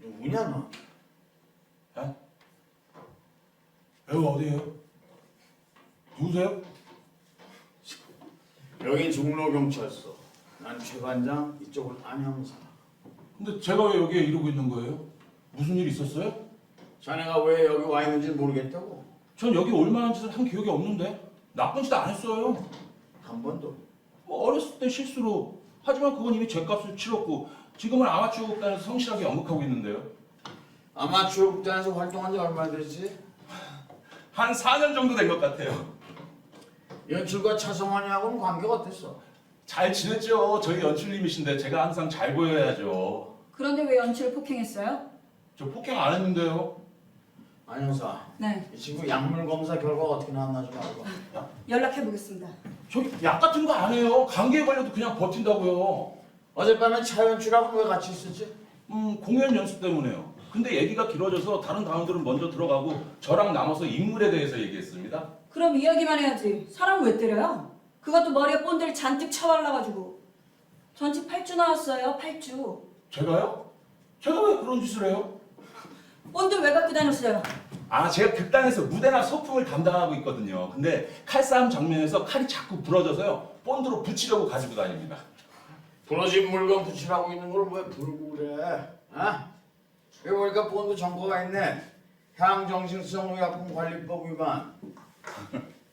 누구냐 너? 어? 여기 어디에요? 누구세요? 여긴 종로경찰서. 난 최반장, 이쪽은 안형사. 근데 제가 왜 여기에 이러고 있는 거예요? 무슨 일 있었어요? 자네가 왜 여기 와 있는지 모르겠다고? 전 여기 올 만한 짓을 한 기억이 없는데 나쁜 짓 안 했어요. 한 번도. 뭐 어렸을 때 실수로. 하지만 그건 이미 죄값을 치렀고 지금은 아마추어 극단에서 성실하게 연극하고 있는데요. 아마추어 극단에서 활동한 지 얼마 됐지? 한 4년 정도 된 것 같아요. 연출가 차성환이하고는 관계가 어땠어? 잘 지냈죠. 저희 연출님이신데 제가 항상 잘 보여야죠. 그런데 왜 연출을 폭행했어요? 저 폭행 안 했는데요. 안형사, 네, 이 친구 약물 검사 결과가 어떻게 나왔나 좀 알아봐. 연락해 보겠습니다. 저 약 같은 거 안 해요. 감기에 걸려도 그냥 버틴다고요. 어젯밤에 차 연출하고 왜 같이 있었지? 공연 연습 때문에요. 근데 얘기가 길어져서 다른 단원들은 먼저 들어가고 저랑 남아서 인물에 대해서 얘기했습니다. 그럼 이야기만 해야지. 사람을 왜 때려요? 그것도 머리에 본드를 잔뜩 쳐발라가지고. 전직 8주 나왔어요, 8주. 제가요? 제가 왜 그런 짓을 해요? 본드 왜 갖고 다녔어요? 아, 제가 극단에서 무대나 소품을 담당하고 있거든요. 근데 칼싸움 장면에서 칼이 자꾸 부러져서요. 본드로 붙이려고 가지고 다닙니다. 부러진 물건 붙이라고 있는 걸 왜 부르고 그래? 아? 여기 보니까 본드 정보가 있네. 향정신성의약품관리법 위반.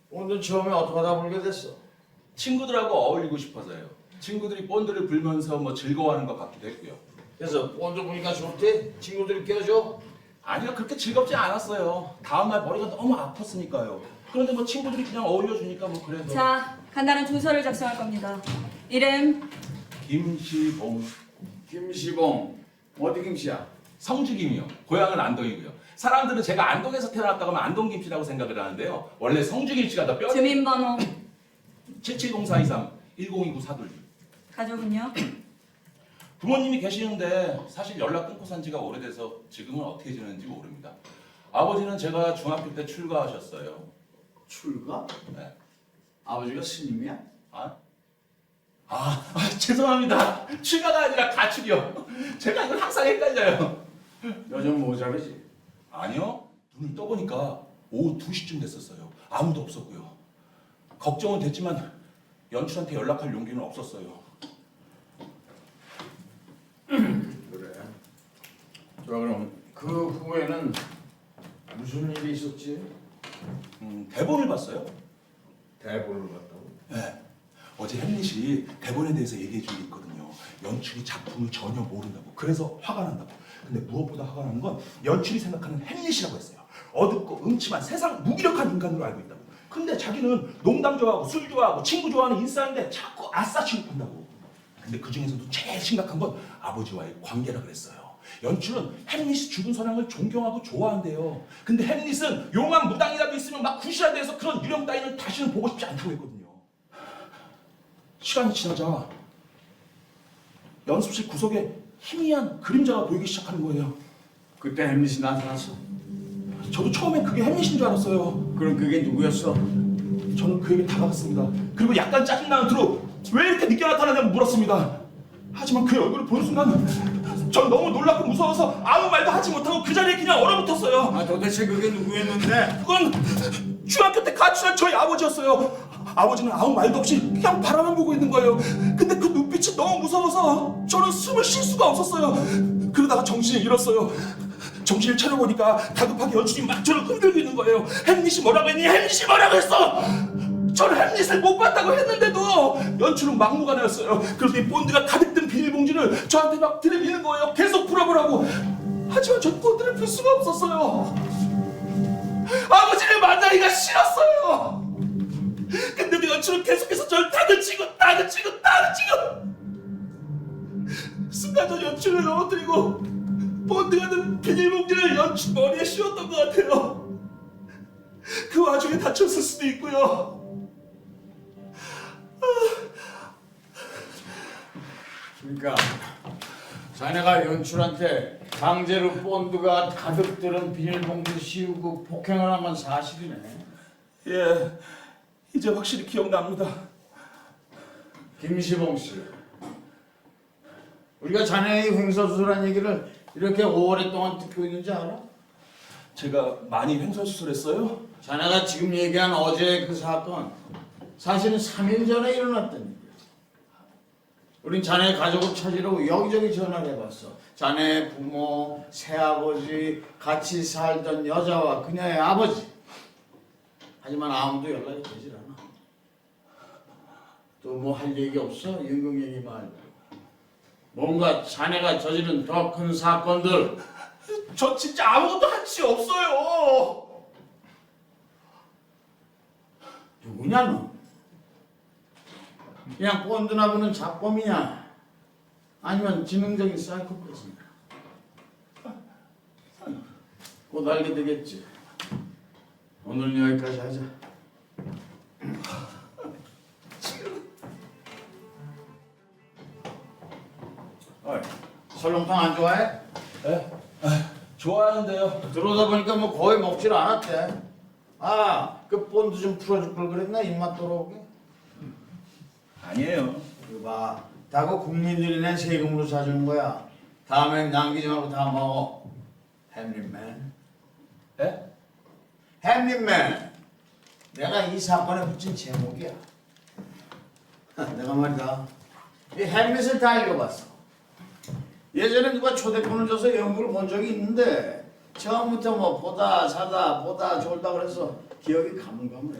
본드 처음에 어떻게 하다 불게 됐어? 친구들하고 어울리고 싶어서요. 친구들이 본드를 불면서 뭐 즐거워하는 것 같기도 했고요. 그래서 본드 보니까 좋대? 친구들이 껴줘? 아니요, 그렇게 즐겁지 않았어요. 다음날 머리가 너무 아팠으니까요. 그런데 뭐 친구들이 그냥 어울려주니까 뭐 그래서. 자, 간단한 조서를 작성할 겁니다. 이름, 김시봉. 김시봉. 어디 김씨야? 성주김이요. 고향은 안동이고요. 사람들은 제가 안동에서 태어났다고 하면 안동김씨라고 생각을 하는데요. 원래 성주김씨가 더 뼈... 주민번호, 770423 1029 사돌. 가족은요? 부모님이 계시는데 사실 연락 끊고 산 지가 오래돼서 지금은 어떻게 지내는지 모릅니다. 아버지는 제가 중학교 때 출가하셨어요. 출가? 네. 아버지가 스님이야? 죄송합니다. 출가가 아니라 가출이요. 제가 이걸 항상 헷갈려요. 요즘 모자르지? 아니요. 눈을 떠보니까 오후 2시쯤 됐었어요. 아무도 없었고요. 걱정은 됐지만 연출한테 연락할 용기는 없었어요. 그래. 좋아, 그럼 그 후에는 무슨 일이 있었지? 대본을 봤어요? 대본을 봤다고? 네. 어제 햄릿이 대본에 대해서 얘기해 준 게 있거든요. 연출이 작품을 전혀 모른다고. 그래서 화가 난다고. 근데 무엇보다 화가 나는 건 연출이 생각하는 햄릿이라고 했어요. 어둡고 음침한 세상 무기력한 인간으로 알고 있다고. 근데 자기는 농담 좋아하고 술 좋아하고 친구 좋아하는 인싸인데 자꾸 아싸 취급한다고. 근데 그 중에서도 제일 심각한 건 아버지와의 관계라 그랬어요. 연출은 햄릿이 죽은 선왕을 존경하고 좋아한대요. 근데 햄릿은 용한 무당이라도 있으면 막 구실하게 해서 그런 유령 따위는 다시는 보고 싶지 않다고 했거든요. 시간이 지나자 연습실 구석에 희미한 그림자가 보이기 시작하는 거예요. 그때 햄릿이 나타났어? 저도 처음엔 그게 햄릿인 줄 알았어요. 그럼 그게 누구였어? 저는 그에게 다가갔습니다. 그리고 약간 짜증나는 투로 왜 이렇게 늦게 나타나냐고 물었습니다. 하지만 그의 얼굴을 보는 순간 전 너무 놀랍고 무서워서 아무 말도 하지 못하고 그 자리에 그냥 얼어붙었어요. 아, 도대체 그게 누구였는데? 그건 중학교 때 가출한 저희 아버지였어요. 아버지는 아무 말도 없이 그냥 바라만 보고 있는 거예요. 근데 그 눈빛이 너무 무서워서 저는 숨을 쉴 수가 없었어요. 그러다가 정신을 잃었어요. 정신을 차려보니까 다급하게 연출이 막 저를 흔들고 있는 거예요. 햄릿이 뭐라고 했니? 햄릿이 뭐라고 했어? 저는 햄릿을 못 봤다고 했는데도 연출은 막무가내였어요. 그런데 본드가 가득 든 비닐봉지를 저한테 막 들이미는 거예요. 계속 풀어보라고. 하지만 전 본드를 풀 수가 없었어요. 아버지를 만나기가 싫었어요. 근데도 연출은 계속해서 저를 다그치고 순간 전 연출을 넘어뜨리고 본드가 든 비닐봉지를 연출 머리에 씌웠던 것 같아요. 그 와중에 다쳤을 수도 있고요. 그러니까 자네가 연출한테 강제로 본드가 가득 들은 비닐봉지 씌우고 폭행을 한 건 사실이네. 예, 이제 확실히 기억납니다. 김시봉 씨, 우리가 자네의 횡설수설한 얘기를 이렇게 오랫동안 듣고 있는지 알아? 제가 많이 횡설수설했어요? 자네가 지금 얘기한 어제 그 사건 사실은 3일 전에 일어났던 일이야. 우린 자네 가족을 찾으러 여기저기 전화를 해봤어. 자네 부모, 새아버지, 같이 살던 여자와 그녀의 아버지. 하지만 아무도 연락이 되질 않아. 또 뭐 할 얘기 없어? 연극 얘기 말고. 뭔가 자네가 저지른 더 큰 사건들. 저 진짜 아무것도 한 짓이 없어요. 누구냐 너? 그냥 본드나 보는 잡범이냐? 아니면 지능적인 사이코패스냐? 곧 알게 되겠지. 오늘 여기까지 하자. 어이, 설렁탕 안 좋아해? 네? 좋아하는데요. 들어오다 보니까 뭐 거의 먹질 않았대. 아, 그 본드 좀 풀어줄 걸 그랬나? 입맛 돌아오게? 아니에요. 이거 봐, 다그 국민들이 낸 세금으로 사주는 거야. 다음엔 남기지 말고 다 먹어. 햄릿맨. 예? 햄릿맨. 내가 이 사건에 붙인 제목이야. 내가 말이다. 이 햄릿을 다 읽어봤어. 예전에 누가 초대권을 줘서 연극을 본 적이 있는데 처음부터 뭐 보다 자다 보다 졸다 그래서 기억이 가물가물해.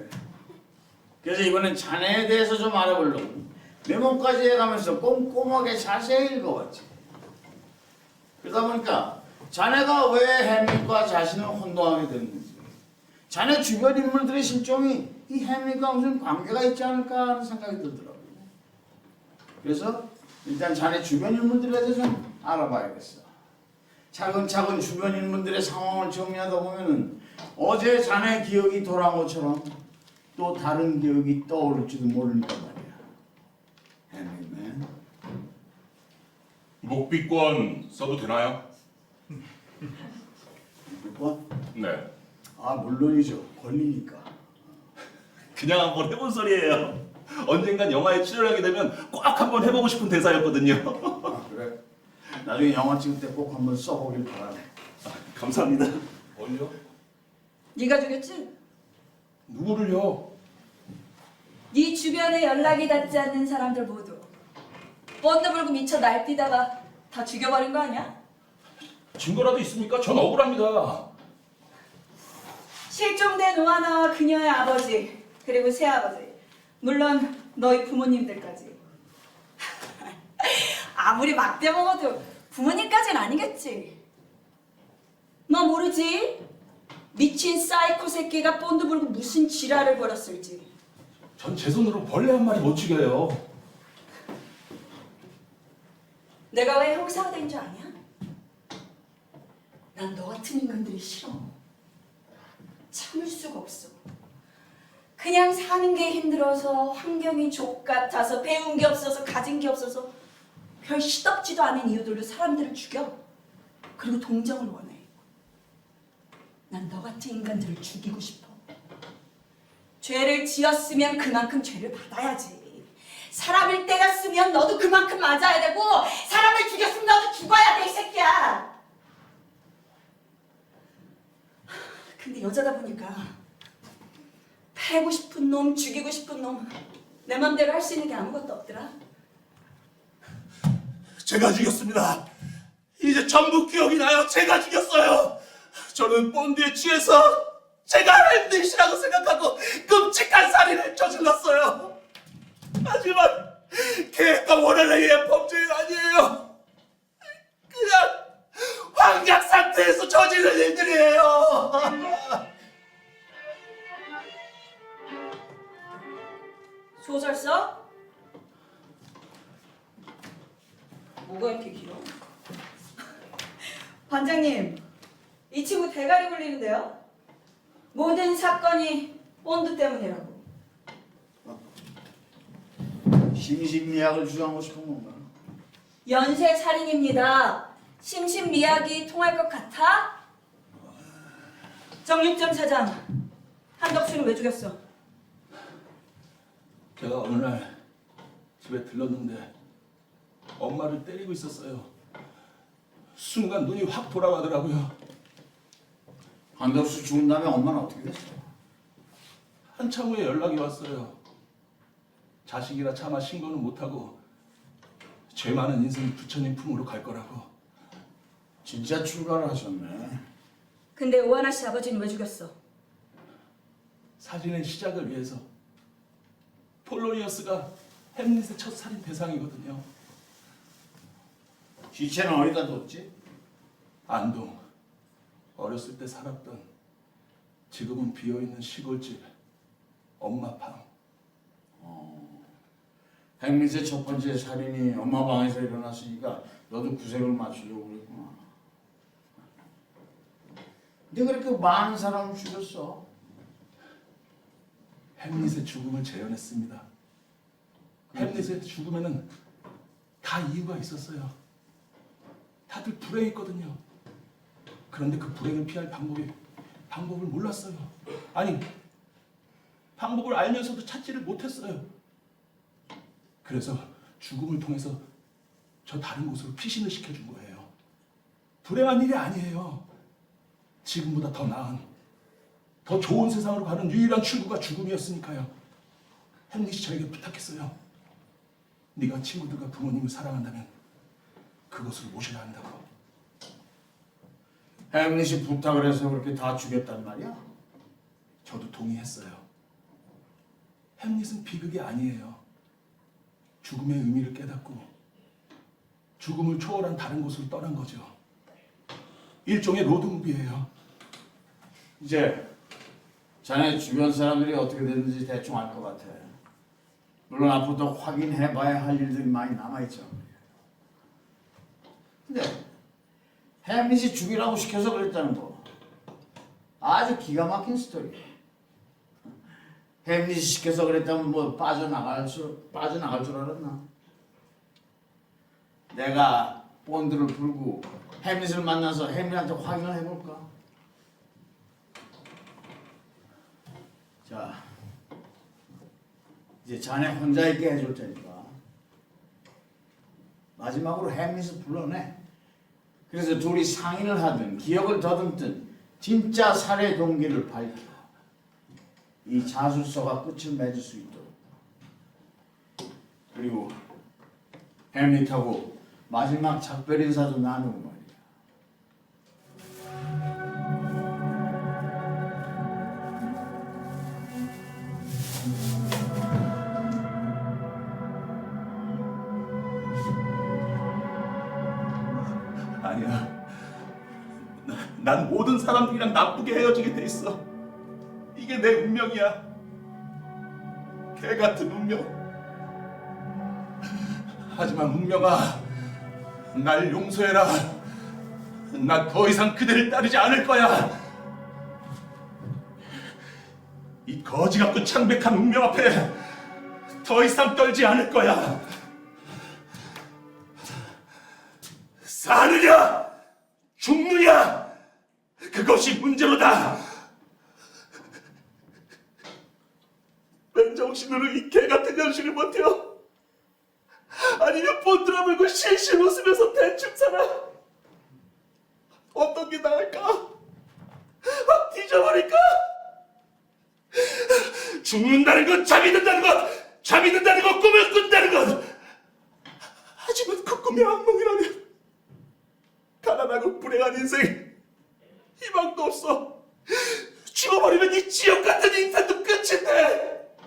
그래서 이번엔 자네에 대해서 좀 알아보려고 메모까지 해가면서 꼼꼼하게 자세히 읽어봤지. 그러다 보니까 자네가 왜 햄릿과 자신을 혼동하게 됐는지, 자네 주변 인물들의 실종이 이 햄릿과 무슨 관계가 있지 않을까 하는 생각이 들더라고. 그래서 일단 자네 주변 인물들에 대해서 좀 알아봐야겠어. 차근차근 주변 인물들의 상황을 정리하다 보면은 어제 자네 기억이 돌아온 것처럼 또 다른 기억이 떠오를지도 모르니까 말이야. 햄릿맨. 묵비권 써도 되나요? 뭐? 네. 아 물론이죠. 권리니까. 그냥 한번 해본 소리예요. 언젠간 영화에 출연하게 되면 꼭 한번 해보고 싶은 대사였거든요. 아 그래? 나중에 영화 찍을 때 꼭 한번 써보길 바라네. 감사합니다. 뭘요? 네가 죽였지? 누구를요? 네 주변에 연락이 닿지 않는 사람들 모두 본드 불고 미쳐 날뛰다가 다 죽여버린 거 아니야? 증거라도 있습니까? 전 억울합니다. 실종된 오하나와 그녀의 아버지 그리고 새아버지 물론 너희 부모님들까지. 아무리 막대 먹어도 부모님까지는 아니겠지. 너 모르지? 미친 사이코 새끼가 본드 불고 무슨 지랄을 벌였을지. 전 제 손으로 벌레 한 마리 못 죽여요. 내가 왜 형사가 된 줄 아냐? 난 너 같은 인간들이 싫어. 참을 수가 없어. 그냥 사는 게 힘들어서 환경이 족같아서 배운 게 없어서 가진 게 없어서 별 시덥지도 않은 이유들로 사람들을 죽여. 그리고 동정을 원해. 난 너 같은 인간들을 죽이고 싶어. 죄를 지었으면 그만큼 죄를 받아야지. 사람일 때가 쓰면 너도 그만큼 맞아야 되고 사람을 죽였으면 너도 죽어야 돼, 이 새끼야. 근데 여자다 보니까 패고 싶은 놈, 죽이고 싶은 놈 내 맘대로 할 수 있는 게 아무것도 없더라. 제가 죽였습니다. 이제 전부 기억이 나요. 제가 죽였어요. 저는 본드에 취해서 제가 햄릿이라고 생각하고 끔찍한 살인을 저질렀어요. 하지만 걔가 원하는 의 범죄는 아니에요. 그냥 환각 상태에서 저지른 일들이에요. 소설 써? 뭐가 이렇게 길어? 반장님, 이 친구 대가리 굴리는데요? 모든 사건이 본드 때문이라고. 심신미약을 주장하고 싶은 건가? 연쇄 살인입니다. 심신미약이 통할 것 같아? 정육점 사장, 한덕수는 왜 죽였어? 제가 어느 날 집에 들렀는데 엄마를 때리고 있었어요. 순간 눈이 확 돌아가더라고요. 한덕수 죽은 다음에 엄마는 어떻게 됐어? 한참 후에 연락이 왔어요. 자식이라 차마 신고는 못하고 죄 많은 인생이 부처님 품으로 갈 거라고. 진짜 출가를 하셨네. 근데 오하나 씨 아버지는 왜 죽였어? 사진의 시작을 위해서. 폴로니어스가 햄릿의 첫 살인 대상이거든요. 시체는 어디다 뒀지? 안동. 어렸을 때 살았던, 지금은 비어있는 시골집 엄마 방. 햄릿의 첫 번째 살인이 엄마 방에서 일어났으니까 너도 구색을 맞추려고 그랬구나. 근데 그렇게 많은 사람을 죽였어. 햄릿의 죽음을 재현했습니다. 햄릿의 죽음에는 다 이유가 있었어요. 다들 불행했거든요. 그런데 그 불행을 피할 방법을 몰랐어요. 아니, 방법을 알면서도 찾지를 못했어요. 그래서 죽음을 통해서 저 다른 곳으로 피신을 시켜준 거예요. 불행한 일이 아니에요. 지금보다 더 나은, 더 좋은 세상으로 가는 유일한 출구가 죽음이었으니까요. 햄릿이 저에게 부탁했어요. 네가 친구들과 부모님을 사랑한다면 그곳으로 모셔야 한다고. 햄릿이 부탁을 해서 그렇게 다 죽였단 말이야? 저도 동의했어요. 햄릿은 비극이 아니에요. 죽음의 의미를 깨닫고 죽음을 초월한 다른 곳으로 떠난 거죠. 일종의 로드무비예요. 이제 자네 주변 사람들이 어떻게 됐는지 대충 알 것 같아. 물론 앞으로 더 확인해봐야 할 일들이 많이 남아있죠. 근데 햄릿이 죽이라고 시켜서 그랬다는 거 아주 기가 막힌 스토리야. 햄릿이 시켜서 그랬다면 뭐 빠져나갈 줄 알았나? 내가 본드를 불고 햄릿을 만나서 햄릿한테 확인을 해볼까? 자, 이제 자네 혼자 있게 해줄 테니까 마지막으로 햄릿을 불러내. 그래서 둘이 상의를 하든 기억을 더듬든 진짜 살해 동기를 밝혀 이 자술서가 끝을 맺을 수 있도록. 그리고 햄릿하고 마지막 작별 인사도 나누고 말이야. 아니야. 난 모든 사람들이랑 나쁘게 헤어지게 돼 있어. 이게 내 운명이야. 개 같은 운명. 하지만 운명아, 날 용서해라. 나 더 이상 그대를 따르지 않을 거야. 이 거지 같고 창백한 운명 앞에 더 이상 떨지 않을 거야. 사느냐, 죽느냐, 그것이 문제로다. 맨정신으로 이 개같은 현실을 버텨? 아니면 본드라 물고 실실 웃으면서 대충 살아? 어떤 게 나을까? 확 뒤져버릴까? 죽는다는 건 잠이 든다는 것, 잠이 든다는 건 꿈을 꾼다는 것. 하지만 그 꿈이 악몽이라면 가난하고 불행한 인생 희망도 없어. 죽어버리면 이 지옥 같은 인생도 끝인데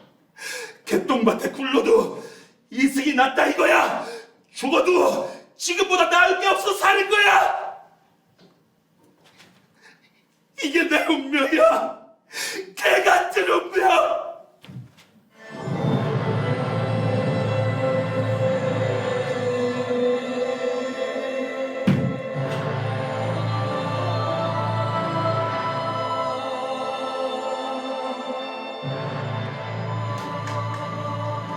개똥밭에 굴러도 이승이 낫다 이거야. 죽어도 지금보다 나을 게 없어 사는 거야. 이게 내 운명이야. 개 같은 운명.